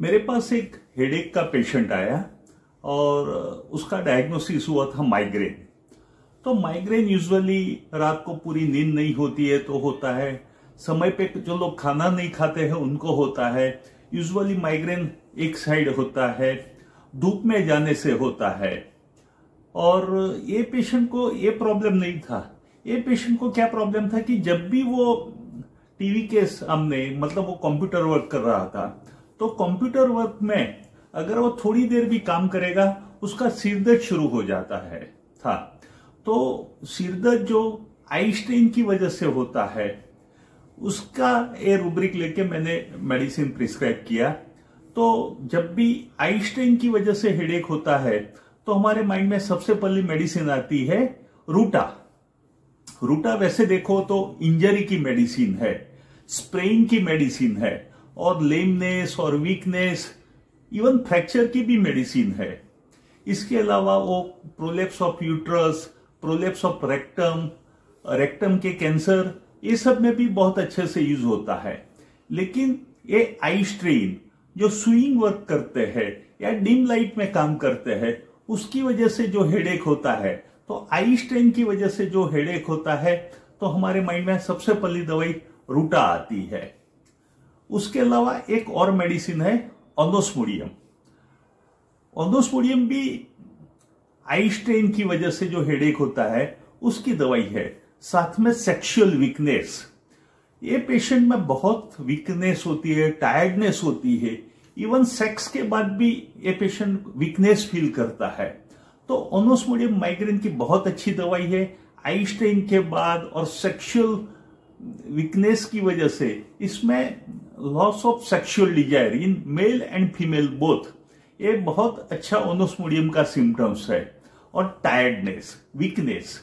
मेरे पास एक हेडेक का पेशेंट आया और उसका डायग्नोसिस हुआ था माइग्रेन। तो माइग्रेन यूजुअली रात को पूरी नींद नहीं होती है तो होता है, समय पे जो लोग खाना नहीं खाते हैं उनको होता है। यूजुअली माइग्रेन एक साइड होता है, धूप में जाने से होता है। और ये पेशेंट को ये प्रॉब्लम नहीं था। ये पेशेंट को क्या प्रॉब्लम था कि जब भी वो टीवी के सामने, मतलब वो कंप्यूटर वर्क कर रहा था, तो कंप्यूटर वर्क में अगर वो थोड़ी देर भी काम करेगा उसका सिरदर्द शुरू हो जाता है था। तो सिरदर्द जो आई स्ट्रेन की वजह से होता है, उसका ये रूब्रिक लेके मैंने मेडिसिन प्रिस्क्राइब किया। तो जब भी आई स्ट्रेन की वजह से हेडेक होता है तो हमारे माइंड में सबसे पहली मेडिसिन आती है रूटा। रूटा वैसे देखो तो इंजरी की मेडिसिन है, स्प्रेन की मेडिसिन है, और लेमनेस और वीकनेस, इवन फ्रैक्चर की भी मेडिसिन है। इसके अलावा वो prolapse of uterus, prolapse of rectum, rectum के कैंसर, ये सब में भी बहुत अच्छे से यूज होता है। लेकिन ये आई स्ट्रेन जो स्विंग वर्क करते हैं या डिम लाइट में काम करते हैं, उसकी वजह से जो हेडेक होता है, तो आई स्ट्रेन की वजह से जो हेडेक होता है, तो हमारे माइंड में सबसे पहली दवाई रूटा आती है। उसके अलावा एक और मेडिसिन है ओनोस्मोडियम। ओनोस्मोडियम भी आई स्ट्रेन की वजह से जो हेडेक होता है उसकी दवाई है। साथ में सेक्सुअल वीकनेस, ये पेशेंट में बहुत वीकनेस होती है, टायर्डनेस होती है, इवन सेक्स के बाद भी ये पेशेंट वीकनेस फील करता है। तो ओनोस्मोडियम माइग्रेन की बहुत अच्छी दवाई है। आई स्ट्रेन के बाद और सेक्सुअल वीकनेस की वजह से इसमें loss of sexual desire in male and female both, ये बहुत अच्छा ओनोस्मोडियम का सिम्टम्स है। और टायर्डनेस, वीकनेस।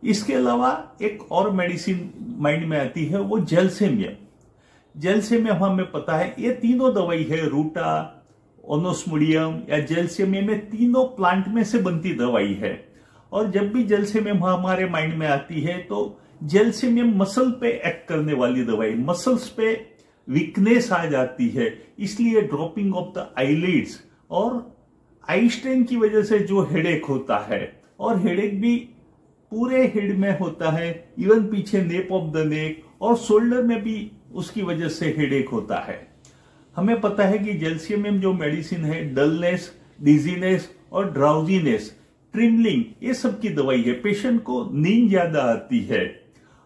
इसके अलावा एक और मेडिसिन माइंड में आती है, वो जेलसेमियम। जेलसेमियम हमें पता है ये तीनों दवाई है, रूटा, ओनोस्मोडियम या जेलसेमियम, में तीनों प्लांट में से बनती दवाई है। और जब भी जेलसेमियम हमारे माइंड में आती है तो जेलसेमियम मसल पे एक्ट करने वाली दवाई, मसल्स पे वीकनेस आ जाती है, इसलिए ड्रॉपिंग ऑफ द आईलिड्स और आई स्ट्रेन की वजह से जो हेडेक होता है, और हेडेक भी पूरे हेड में होता है, इवन पीछे नेप ऑफ द नेक और शोल्डर में भी उसकी वजह से हेडेक होता है। हमें पता है कि जेलसेमियम जो मेडिसिन है, डलनेस, डिजीनेस और ड्राउजीनेस, ट्रिमलिंग, ये सब की दवाई है। पेशेंट को नींद ज्यादा आती है।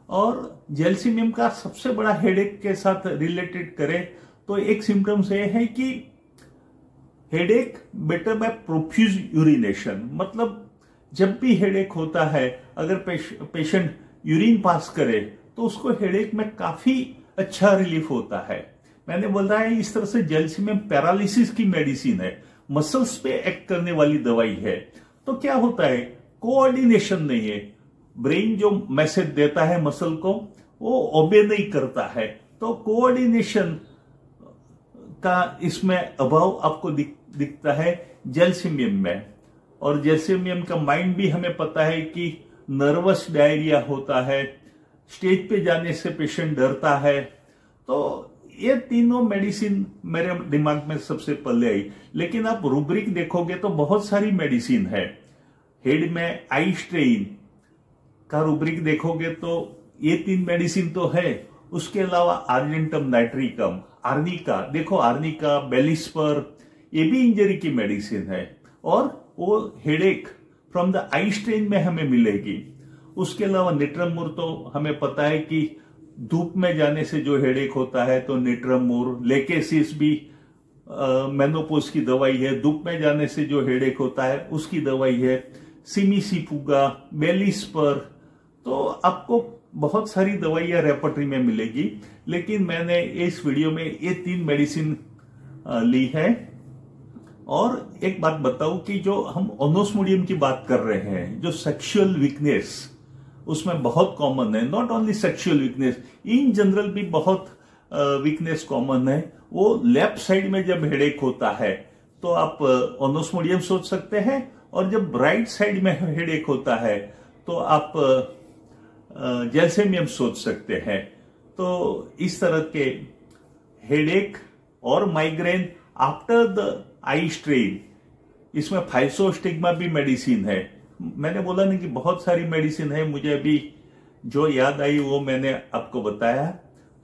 और जेलसेमियम का सबसे बड़ा हेडेक के साथ रिलेटेड करें तो एक सिम्टम्स ये है कि headache better by profuse urination, मतलब जब भी हेडेक होता है, अगर पेशेंट यूरिन पास करे तो उसको हेडेक में काफी अच्छा रिलीफ होता है। मैंने बोला है इस तरह से जेलसेमियम पैरालिसिस की मेडिसिन है, मसल्स पे एक्ट करने वाली दवाई है। तो क्या होता है, कोऑर्डिनेशन नहीं है, ब्रेन जो मैसेज देता है मसल को वो ओबे नहीं करता है, तो कोऑर्डिनेशन का इसमें अभाव आपको दिखता है जेलसेमियम में। और जेलसेमियम का माइंड भी हमें पता है कि नर्वस डायरिया होता है, स्टेज पे जाने से पेशेंट डरता है। तो ये तीनों मेडिसिन मेरे दिमाग में सबसे पहले आई। लेकिन आप रूब्रिक देखोगे तो बहुत सारी मेडिसिन है। हेड में आई स्ट्रेन का रूब्रिक देखोगे तो ये 3 मेडिसिन तो है। उसके अलावा आर्जेंटम नाइट्रिकम, आर्निका, देखो आर्निका, बेलिस्पर, ये भी इंजरी की मेडिसिन है और वो headache from the eye strain में हमें मिलेगी। उसके अलावा निट्रमुर, तो हमें पता है कि धूप में जाने से जो हेडेक होता है तो निट्रमुर, लेकेसिस भी मेनोपोज की दवाई है, धूप में जाने से जो हेडेक होता है उसकी दवाई है, सिमिसिफुगा, बेलिस्पर। तो आपको बहुत सारी दवाइयां रेपर्टरी में मिलेगी, लेकिन मैंने इस वीडियो में ये 3 मेडिसिन ली है। और एक बात बताऊं कि जो हम ओनोस्मोडियम की बात कर रहे हैं, जो सेक्सुअल वीकनेस उसमें बहुत कॉमन है, not only sexual weakness, in general भी बहुत वीकनेस कॉमन है। वो लेफ्ट साइड में जब हेडेक होता है तो आप ओनोस्मोडियम सोच सकते हैं, और जब राइट साइड में हेडेक होता है तो आप जेलसेमियम सोच सकते हैं। तो इस तरह के हेडेक और migraine after the eye strain, इसमें फाइसोस्टिग्मा भी मेडिसिन है। मैंने बोला ना कि बहुत सारी मेडिसिन है, मुझे अभी जो याद आई वो मैंने आपको बताया।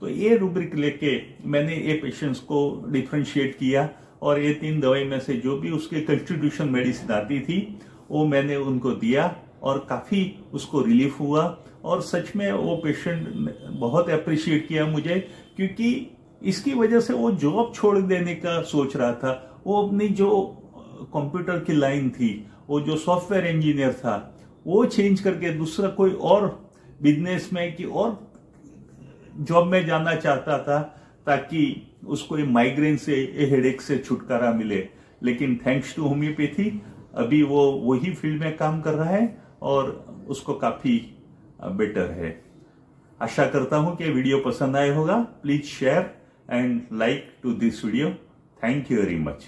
तो ये रूब्रिक लेके मैंने ये पेशेंट्स को डिफ्रेंशिएट किया और ये 3 दवाई में से जो भी उसके कंस्टिट्यूशन मेडिसिन आती थी वो मैंने उनको दिया और काफी उसको रिलीफ हुआ। और सच में वो पेशेंट बहुत अप्रिशिएट किया मुझे, क्योंकि इसकी वजह से वो जॉब छोड़ देने का सोच रहा था। वो अपनी जो कंप्यूटर की लाइन थी, वो जो सॉफ्टवेयर इंजीनियर था, वो चेंज करके दूसरा कोई और बिजनेस में कि और जॉब में जाना चाहता था, ताकि उसको ये माइग्रेन से, ये हेडेक से छुटकारा मिले। लेकिन थैंक्स टू होम्योपैथी अभी वो वही फील्ड में काम कर रहा है और उसको काफी बेटर है। आशा करता हूं कि वीडियो पसंद आया होगा। Please share and like to this video. Thank you very much.